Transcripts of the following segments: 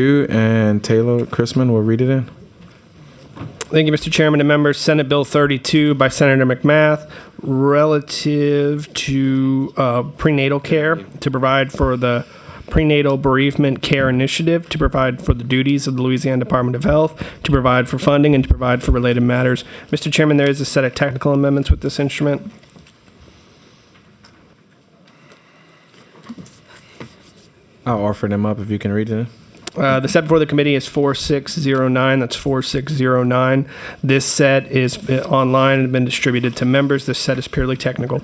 And Taylor Chrisman will read it in. Thank you, Mr. Chairman and members. Senate Bill 32 by Senator McMath, relative to prenatal care, to provide for the Prenatal Bereavement Care Initiative, to provide for the duties of the Louisiana Department of Health, to provide for funding, and to provide for related matters. Mr. Chairman, there is a set of technical amendments with this instrument. I'll offer them up if you can read it in. The set before the committee is 4609. That's 4609. This set is online and been distributed to members. This set is purely technical.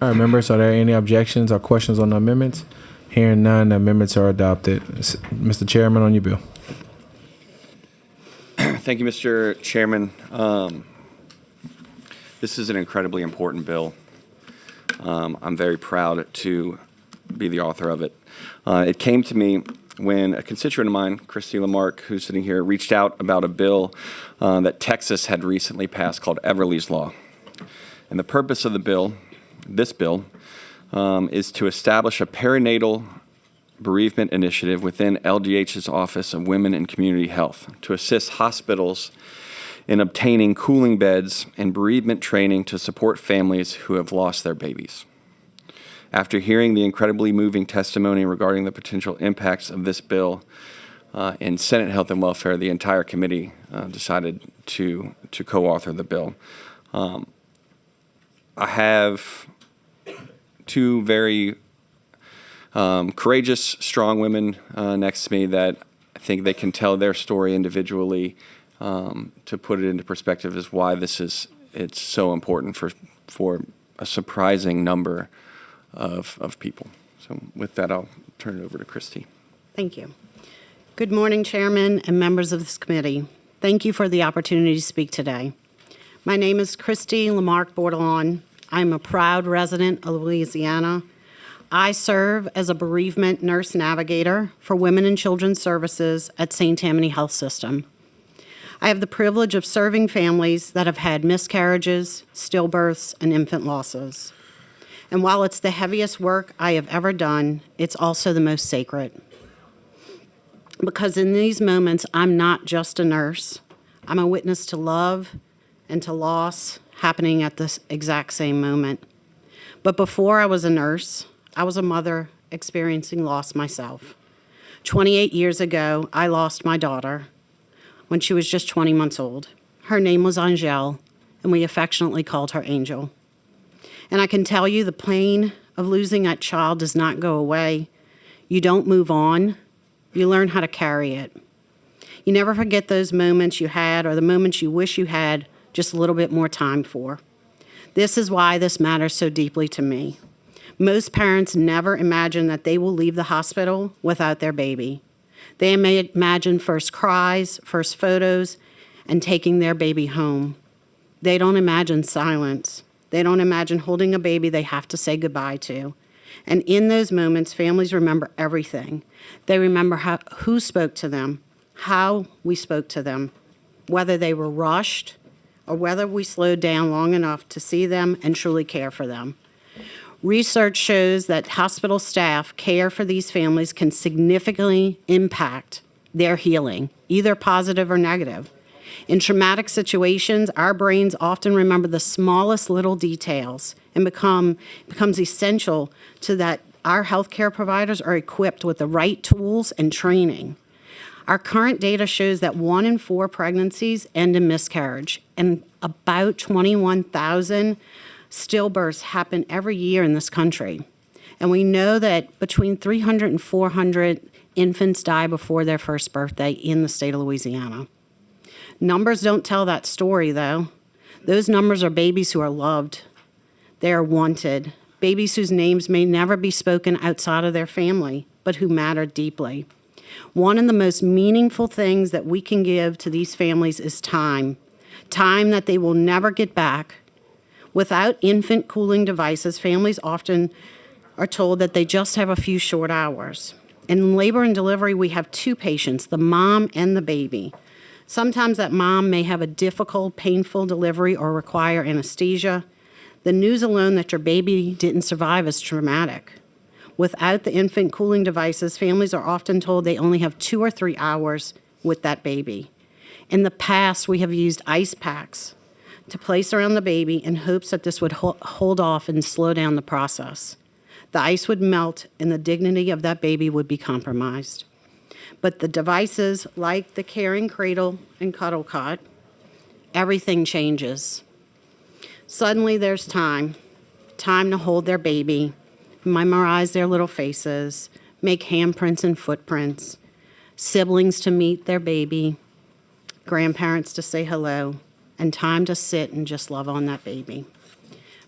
All right, members, are there any objections or questions on the amendments? Hearing none, the amendments are adopted. Mr. Chairman, on your bill. Thank you, Mr. Chairman. This is an incredibly important bill. I'm very proud to be the author of it. It came to me when a constituent of mine, Kristi Lamarck, who's sitting here, reached out about a bill that Texas had recently passed called Everly's Law. And the purpose of the bill, this bill, is to establish a perinatal bereavement initiative within LDH's Office of Women and Community Health to assist hospitals in obtaining cooling beds and bereavement training to support families who have lost their babies. After hearing the incredibly moving testimony regarding the potential impacts of this bill in Senate Health and Welfare, the entire committee decided to co-author the bill. I have two very courageous, strong women next to me that I think they can tell their story individually to put it into perspective is why it's so important for a surprising number of people. So with that, I'll turn it over to Kristi. Thank you. Good morning, Chairman and members of this committee. Thank you for the opportunity to speak today. My name is Kristi Lamarck Bordelon. I'm a proud resident of Louisiana. I serve as a bereavement nurse navigator for Women and Children's Services at St. Tammany Health System. I have the privilege of serving families that have had miscarriages, stillbirths, and infant losses. And while it's the heaviest work I have ever done, it's also the most sacred. Because in these moments, I'm not just a nurse. I'm a witness to love and to loss happening at this exact same moment. But before I was a nurse, I was a mother experiencing loss myself. 28 years ago, I lost my daughter when she was just 20 months old. Her name was Angèle, and we affectionately called her Angel. And I can tell you the pain of losing that child does not go away. You don't move on. You learn how to carry it. You never forget those moments you had or the moments you wish you had just a little bit more time for. This is why this matters so deeply to me. Most parents never imagine that they will leave the hospital without their baby. They may imagine first cries, first photos, and taking their baby home. They don't imagine silence. They don't imagine holding a baby they have to say goodbye to. And in those moments, families remember everything. They remember who spoke to them, how we spoke to them, whether they were rushed or whether we slowed down long enough to see them and truly care for them. Research shows that hospital staff care for these families can significantly impact their healing, either positive or negative. In traumatic situations, our brains often remember the smallest little details and becomes essential to that our healthcare providers are equipped with the right tools and training. Our current data shows that 1 in 4 pregnancies end in miscarriage, and about 21,000 stillbirths happen every year in this country. And we know that between 300 and 400 infants die before their first birthday in the state of Louisiana. Numbers don't tell that story, though. Those numbers are babies who are loved. They are wanted. Babies whose names may never be spoken outside of their family, but who matter deeply. One of the most meaningful things that we can give to these families is time. Time that they will never get back. Without infant cooling devices, families often are told that they just have a few short hours. In labor and delivery, we have 2 patients, the mom and the baby. Sometimes that mom may have a difficult, painful delivery or require anesthesia. The news alone that your baby didn't survive is traumatic. Without the infant cooling devices, families are often told they only have 2 or 3 hours with that baby. In the past, we have used ice packs to place around the baby in hopes that this would hold off and slow down the process. The ice would melt and the dignity of that baby would be compromised. But the devices like the caring cradle and cuddle cot, everything changes. Suddenly there's time to hold their baby, memorize their little faces, make handprints and footprints, siblings to meet their baby, grandparents to say hello, and time to sit and just love on that baby.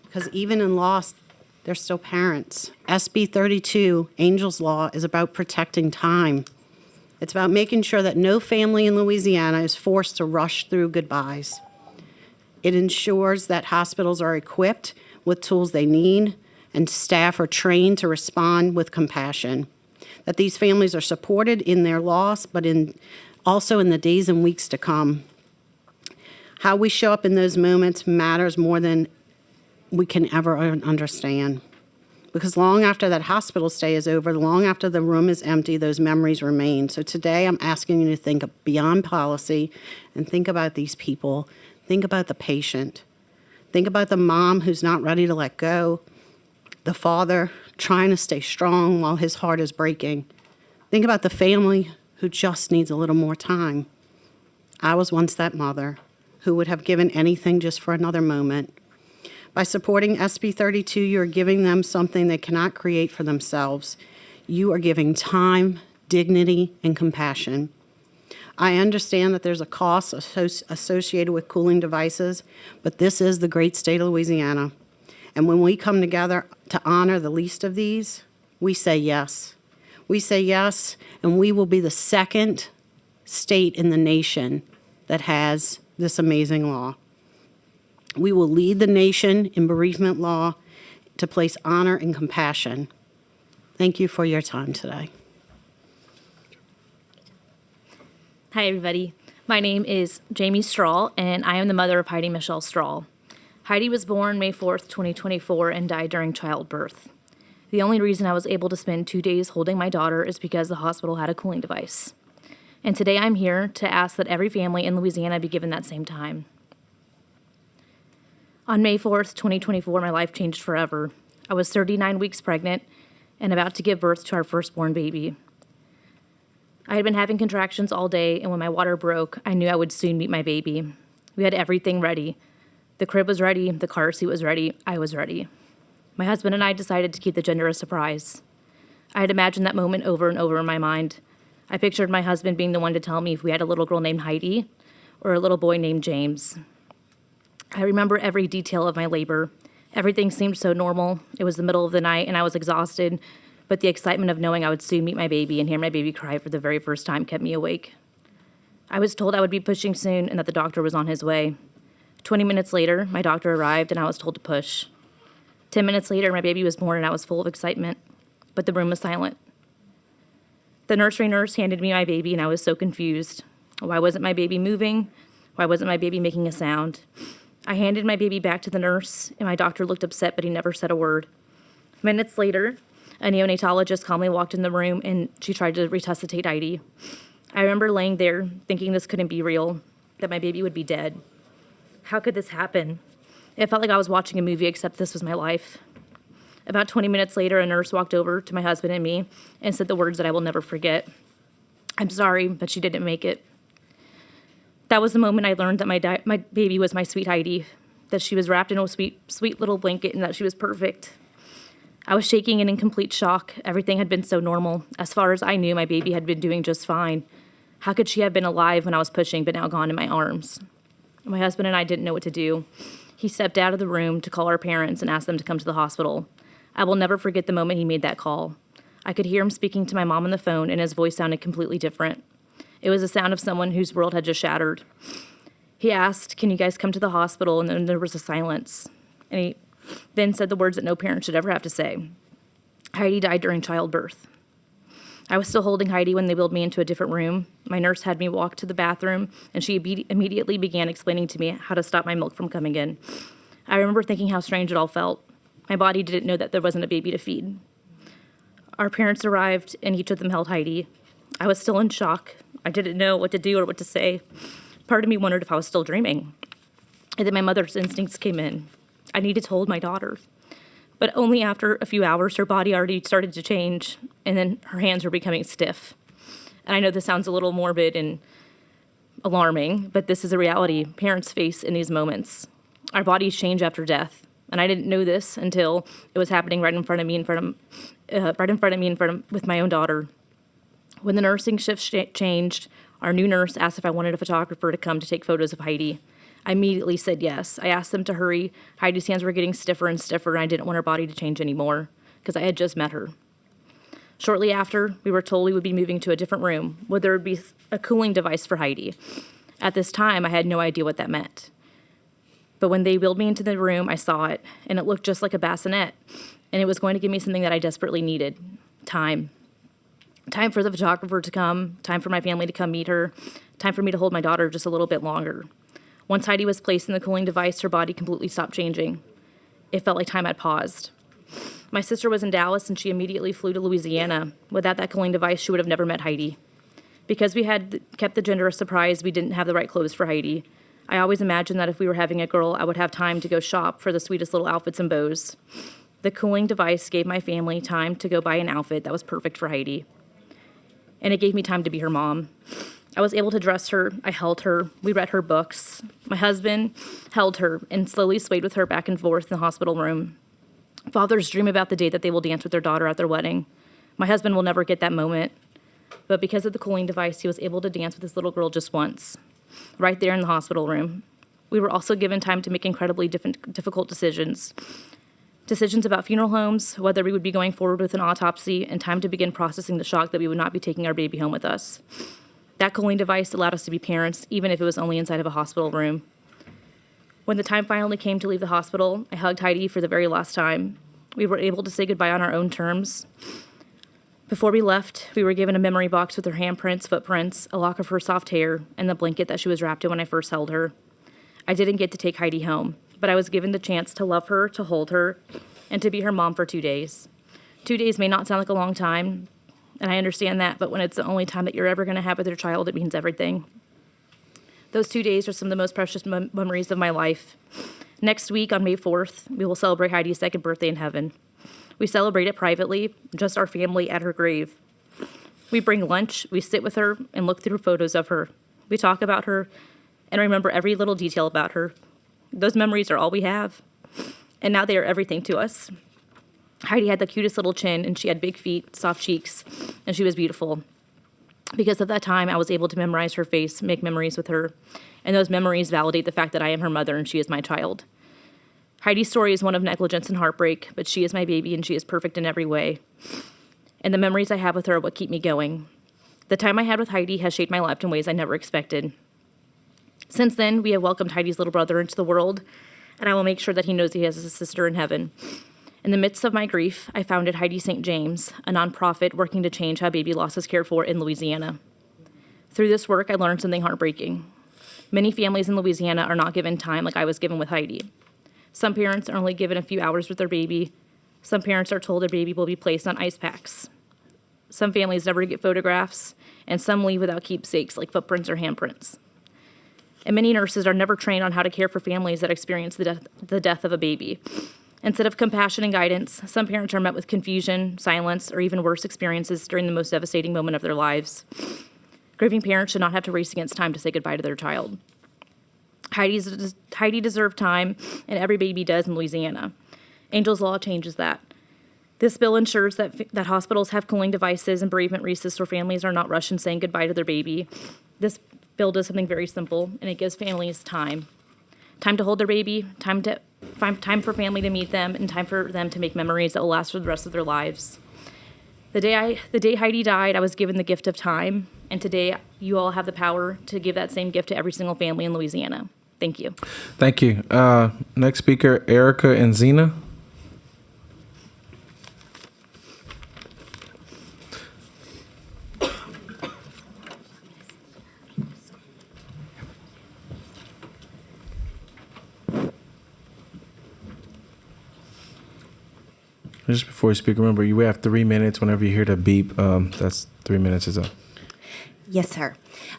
Because even in loss, they're still parents. SB 32, Angel's Law, is about protecting time. It's about making sure that no family in Louisiana is forced to rush through goodbyes. It ensures that hospitals are equipped with tools they need and staff are trained to respond with compassion. That these families are supported in their loss, but also in the days and weeks to come. How we show up in those moments matters more than we can ever understand. Because long after that hospital stay is over, long after the room is empty, those memories remain. So today I'm asking you to think beyond policy and think about these people. Think about the patient. Think about the mom who's not ready to let go, the father trying to stay strong while his heart is breaking. Think about the family who just needs a little more time. I was once that mother who would have given anything just for another moment. By supporting SB 32, you are giving them something they cannot create for themselves. You are giving time, dignity, and compassion. I understand that there's a cost associated with cooling devices, but this is the great state of Louisiana. And when we come together to honor the least of these, we say yes. We say yes, and we will be the second state in the nation that has this amazing law. We will lead the nation in bereavement law to place honor and compassion. Thank you for your time today. Hi, everybody. My name is Jamie Strahl, and I am the mother of Heidi Michelle Strahl. Heidi was born May 4th, 2024, and died during childbirth. The only reason I was able to spend 2 days holding my daughter is because the hospital had a cooling device. And today I'm here to ask that every family in Louisiana be given that same time. On May 4th, 2024, my life changed forever. I was 39 weeks pregnant and about to give birth to our firstborn baby. I had been having contractions all day, and when my water broke, I knew I would soon meet my baby. We had everything ready. The crib was ready, the car seat was ready, I was ready. My husband and I decided to keep the gender a surprise. I had imagined that moment over and over in my mind. I pictured my husband being the one to tell me if we had a little girl named Heidi or a little boy named James. I remember every detail of my labor. Everything seemed so normal. It was the middle of the night and I was exhausted, but the excitement of knowing I would soon meet my baby and hear my baby cry for the very first time kept me awake. I was told I would be pushing soon and that the doctor was on his way. 20 minutes later, my doctor arrived and I was told to push. 10 minutes later, my baby was born and I was full of excitement, but the room was silent. The nursery nurse handed me my baby and I was so confused. Why wasn't my baby moving? Why wasn't my baby making a sound? I handed my baby back to the nurse, and my doctor looked upset, but he never said a word. Minutes later, a neonatologist calmly walked in the room, and she tried to resuscitate Heidi. I remember laying there, thinking this couldn't be real, that my baby would be dead. How could this happen? It felt like I was watching a movie, except this was my life. About 20 minutes later, a nurse walked over to my husband and me and said the words that I will never forget. I'm sorry, but she didn't make it. That was the moment I learned that my baby was my sweet Heidi, that she was wrapped in a sweet, sweet little blanket and that she was perfect. I was shaking and in complete shock. Everything had been so normal. As far as I knew, my baby had been doing just fine. How could she have been alive when I was pushing, but now gone in my arms? My husband and I didn't know what to do. He stepped out of the room to call our parents and ask them to come to the hospital. I will never forget the moment he made that call. I could hear him speaking to my mom on the phone, and his voice sounded completely different. It was the sound of someone whose world had just shattered. He asked, "Can you guys come to the hospital?" And then there was a silence. And he then said the words that no parent should ever have to say. Heidi died during childbirth. I was still holding Heidi when they wheeled me into a different room. My nurse had me walk to the bathroom, and she immediately began explaining to me how to stop my milk from coming in. I remember thinking how strange it all felt. My body didn't know that there wasn't a baby to feed. Our parents arrived, and each of them held Heidi. I was still in shock. I didn't know what to do or what to say. Part of me wondered if I was still dreaming. And then my mother's instincts came in. I needed to hold my daughter. But only after a few hours, her body already started to change, and then her hands were becoming stiff. And I know this sounds a little morbid and alarming, but this is a reality parents face in these moments. Our bodies change after death, and I didn't know this until it was happening right in front of me, with my own daughter. When the nursing shift changed, our new nurse asked if I wanted a photographer to come to take photos of Heidi. I immediately said yes. I asked them to hurry. Heidi's hands were getting stiffer and stiffer, and I didn't want her body to change anymore because I had just met her. Shortly after, we were told we would be moving to a different room where there would be a cooling device for Heidi. At this time, I had no idea what that meant. But when they wheeled me into the room, I saw it, and it looked just like a bassinet, and it was going to give me something that I desperately needed: time. Time for the photographer to come, time for my family to come meet her, time for me to hold my daughter just a little bit longer. Once Heidi was placed in the cooling device, her body completely stopped changing. It felt like time had paused. My sister was in Dallas, and she immediately flew to Louisiana. Without that cooling device, she would have never met Heidi. Because we had kept the gender a surprise, we didn't have the right clothes for Heidi. I always imagined that if we were having a girl, I would have time to go shop for the sweetest little outfits and bows. The cooling device gave my family time to go buy an outfit that was perfect for Heidi. And it gave me time to be her mom. I was able to dress her, I held her, we read her books. My husband held her and slowly swayed with her back and forth in the hospital room. Fathers dream about the day that they will dance with their daughter at their wedding. My husband will never get that moment, but because of the cooling device, he was able to dance with his little girl just once, right there in the hospital room. We were also given time to make incredibly difficult decisions. Decisions about funeral homes, whether we would be going forward with an autopsy, and time to begin processing the shock that we would not be taking our baby home with us. That cooling device allowed us to be parents, even if it was only inside of a hospital room. When the time finally came to leave the hospital, I hugged Heidi for the very last time. We were able to say goodbye on our own terms. Before we left, we were given a memory box with her handprints, footprints, a lock of her soft hair, and the blanket that she was wrapped in when I first held her. I didn't get to take Heidi home, but I was given the chance to love her, to hold her, and to be her mom for 2 days. 2 days may not sound like a long time, and I understand that, but when it's the only time that you're ever going to have with your child, it means everything. Those 2 days are some of the most precious memories of my life. Next week, on May 4th, we will celebrate Heidi's second birthday in heaven. We celebrate it privately, just our family at her grave. We bring lunch, we sit with her, and look through photos of her. We talk about her, and remember every little detail about her. Those memories are all we have, and now they are everything to us. Heidi had the cutest little chin, and she had big feet, soft cheeks, and she was beautiful. Because of that time, I was able to memorize her face, make memories with her, and those memories validate the fact that I am her mother and she is my child. Heidi's story is one of negligence and heartbreak, but she is my baby and she is perfect in every way. And the memories I have with her are what keep me going. The time I had with Heidi has shaped my life in ways I never expected. Since then, we have welcomed Heidi's little brother into the world, and I will make sure that he knows he has a sister in heaven. In the midst of my grief, I founded Heidi St. James, a nonprofit working to change how baby loss is cared for in Louisiana. Through this work, I learned something heartbreaking. Many families in Louisiana are not given time like I was given with Heidi. Some parents are only given a few hours with their baby. Some parents are told their baby will be placed on ice packs. Some families never get photographs, and some leave without keepsakes like footprints or handprints. And many nurses are never trained on how to care for families that experience the death of a baby. Instead of compassion and guidance, some parents are met with confusion, silence, or even worse experiences during the most devastating moment of their lives. Grieving parents should not have to race against time to say goodbye to their child. Heidi deserved time, and every baby does in Louisiana. Angel's Law changes that. This bill ensures that hospitals have cooling devices and bereavement recess where families are not rushed in saying goodbye to their baby. This bill does something very simple, and it gives families time. Time to hold their baby, time for family to meet them, and time for them to make memories that will last for the rest of their lives. The day Heidi died, I was given the gift of time, and today you all have the power to give that same gift to every single family in Louisiana. Thank you. Thank you. Next speaker, Erica and Zena. Just before you speak, remember you have 3 minutes. Whenever you hear the beep, that's 3 minutes is up. Yes, sir.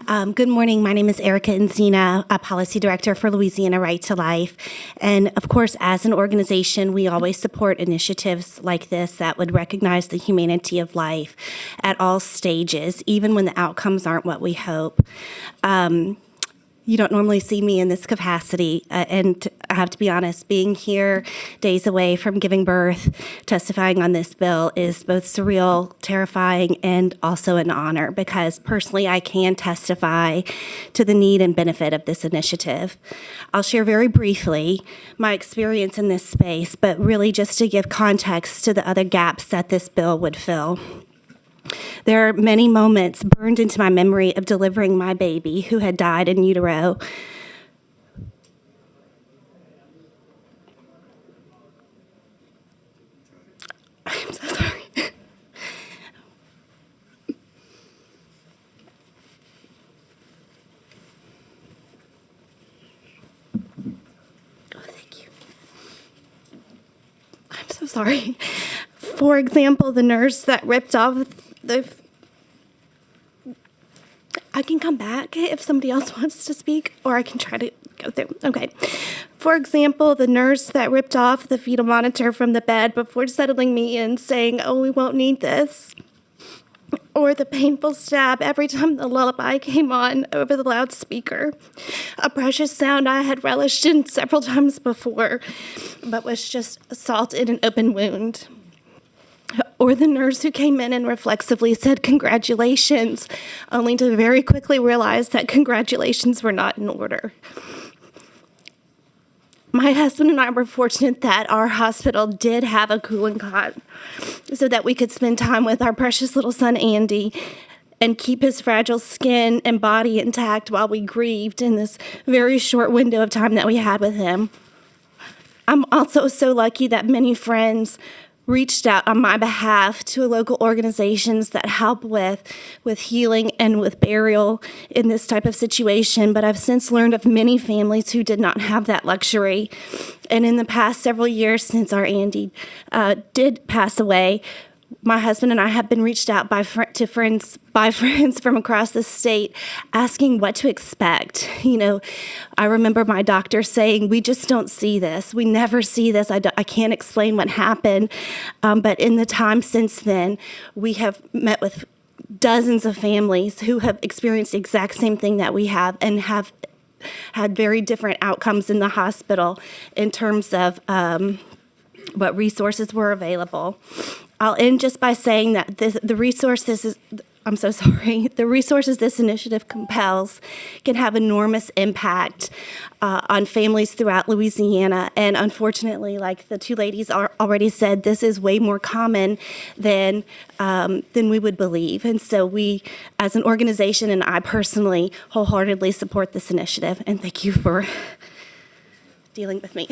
Good morning. My name is Erica Enzina, a policy director for Louisiana Right to Life. And of course, as an organization, we always support initiatives like this that would recognize the humanity of life at all stages, even when the outcomes aren't what we hope. You don't normally see me in this capacity, and I have to be honest, being here days away from giving birth, testifying on this bill is both surreal, terrifying, and also an honor because personally I can testify to the need and benefit of this initiative. I'll share very briefly my experience in this space, but really just to give context to the other gaps that this bill would fill. There are many moments burned into my memory of delivering my baby who had died in utero. I'm so sorry. Oh, thank you. I'm so sorry. For example, the nurse that ripped off I can come back if somebody else wants to speak, or I can try to go through. Okay. For example, the nurse that ripped off the fetal monitor from the bed before settling me in, saying, "Oh, we won't need this." Or the painful stab every time the lullaby came on over the loudspeaker. A precious sound I had relished in several times before, but was just salt in an open wound. Or the nurse who came in and reflexively said congratulations, only to very quickly realize that congratulations were not in order. My husband and I were fortunate that our hospital did have a cooling cot so that we could spend time with our precious little son, Andy, and keep his fragile skin and body intact while we grieved in this very short window of time that we had with him. I'm also so lucky that many friends reached out on my behalf to local organizations that help with healing and with burial in this type of situation. But I've since learned of many families who did not have that luxury. And in the past several years since our Andy did pass away, my husband and I have been reached out by friends from across the state asking what to expect. You know, I remember my doctor saying, "We just don't see this. We never see this. I can't explain what happened." But in the time since then, we have met with dozens of families who have experienced the exact same thing that we have and have had very different outcomes in the hospital in terms of what resources were available. I'll end just by saying that the resources this initiative compels can have enormous impact on families throughout Louisiana. And unfortunately, like the two ladies already said, this is way more common than we would believe. And so we, as an organization, and I personally, wholeheartedly support this initiative. And thank you for dealing with me.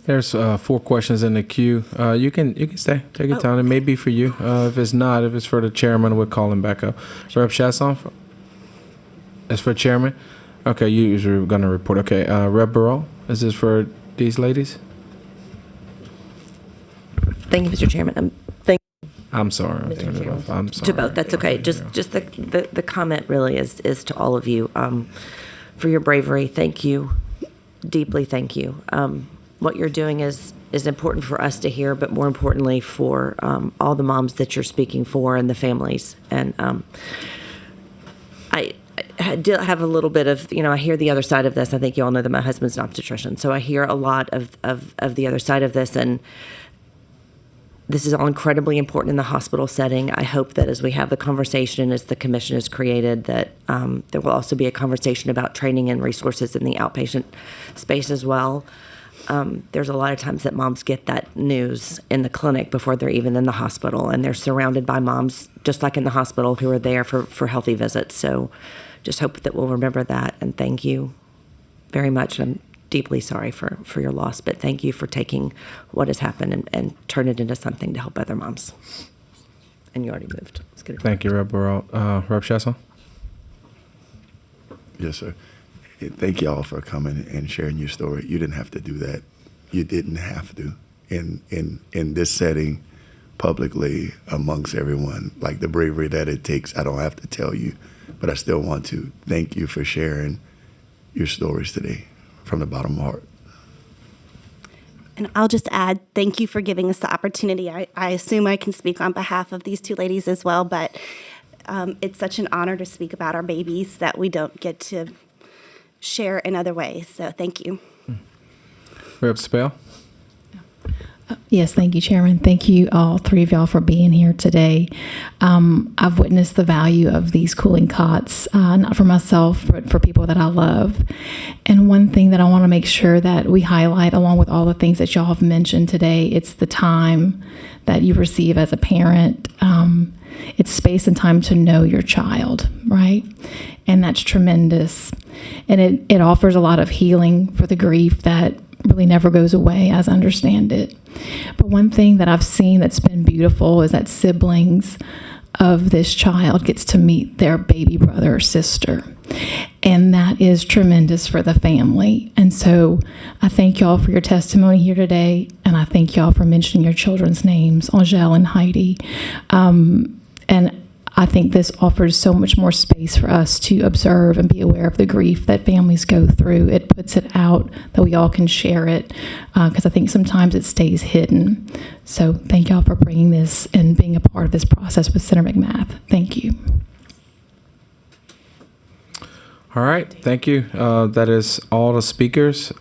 There's 4 questions in the queue. You can stay. Take your time. It may be for you. If it's for the chairman, we'll call him back up. Rep. Chasson? It's for chairman? Okay, you're going to report. Okay, Rep. Burrell, is this for these ladies? Thank you, Mr. Chairman. I'm sorry. I'm sorry. To both, that's okay. Just the comment really is to all of you for your bravery. Thank you. Deeply thank you. What you're doing is important for us to hear, but more importantly for all the moms that you're speaking for and the families. And I did have a little bit of, I hear the other side of this. I think you all know that my husband's an obstetrician, so I hear a lot of the other side of this. And this is all incredibly important in the hospital setting. I hope that as we have the conversation, as the commission is created, that there will also be a conversation about training and resources in the outpatient space as well. There's a lot of times that moms get that news in the clinic before they're even in the hospital, and they're surrounded by moms, just like in the hospital, who are there for healthy visits. So just hope that we'll remember that, and thank you very much. I'm deeply sorry for your loss, but thank you for taking what has happened and turn it into something to help other moms. And you already moved. Thank you, Rep. Burrell. Rep. Chasson? Yes, sir. Thank y'all for coming and sharing your story. You didn't have to do that. You didn't have to. In this setting, publicly, amongst everyone, like the bravery that it takes, I don't have to tell you, but I still want to thank you for sharing your stories today from the bottom of my heart. And I'll just add, thank you for giving us the opportunity. I assume I can speak on behalf of these two ladies as well, but it's such an honor to speak about our babies that we don't get to share in other ways. So thank you. Rep. Spell. Yes, thank you, Chairman. Thank you, all three of y'all, for being here today. I've witnessed the value of these cooling cots, not for myself, but for people that I love. And one thing that I want to make sure that we highlight, along with all the things that y'all have mentioned today, it's the time that you receive as a parent. It's space and time to know your child, right? And that's tremendous. And it offers a lot of healing for the grief that really never goes away, as I understand it. But one thing that I've seen that's been beautiful is that siblings of this child gets to meet their baby brother or sister. And that is tremendous for the family. And so I thank y'all for your testimony here today. And I thank y'all for mentioning your children's names, Angel and Heidi. And I think this offers so much more space for us to observe and be aware of the grief that families go through. It puts it out that we all can share it, because I think sometimes it stays hidden. So thank y'all for bringing this and being a part of this process with Senator McMath. Thank you. All right, thank you. That is all the speakers.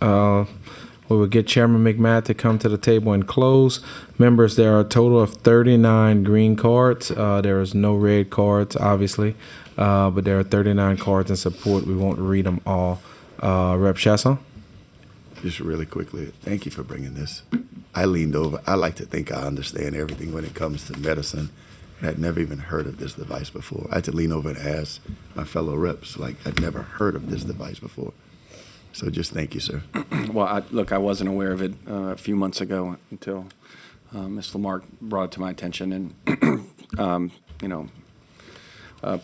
We will get Chairman McMath to come to the table and close. Members, there are a total of 39 green cards. There is no red cards, obviously, but there are 39 cards in support. We won't read them all. Rep. Chasson? Just really quickly, thank you for bringing this. I leaned over. I like to think I understand everything when it comes to medicine. I had never even heard of this device before. I had to lean over and ask my fellow reps, like, I'd never heard of this device before. So just thank you, sir. Well, I wasn't aware of it a few months ago until Ms. Lamarck brought it to my attention. And,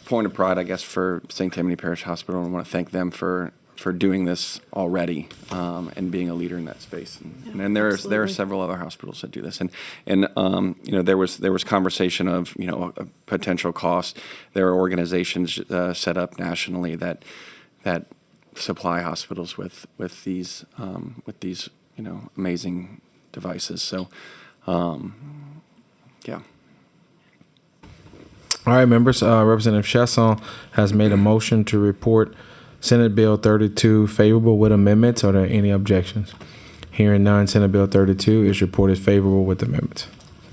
point of pride, I guess, for St. Tammany Parish Hospital. I want to thank them for doing this already and being a leader in that space. And there are several other hospitals that do this. And there was conversation of, a potential cost. There are organizations set up nationally that supply hospitals with these amazing devices. So, yeah. All right, members. Representative Chasson has made a motion to report Senate Bill 32 favorable with amendments. Are there any objections? Hearing none, Senate Bill 32 is reported favorable with amendments.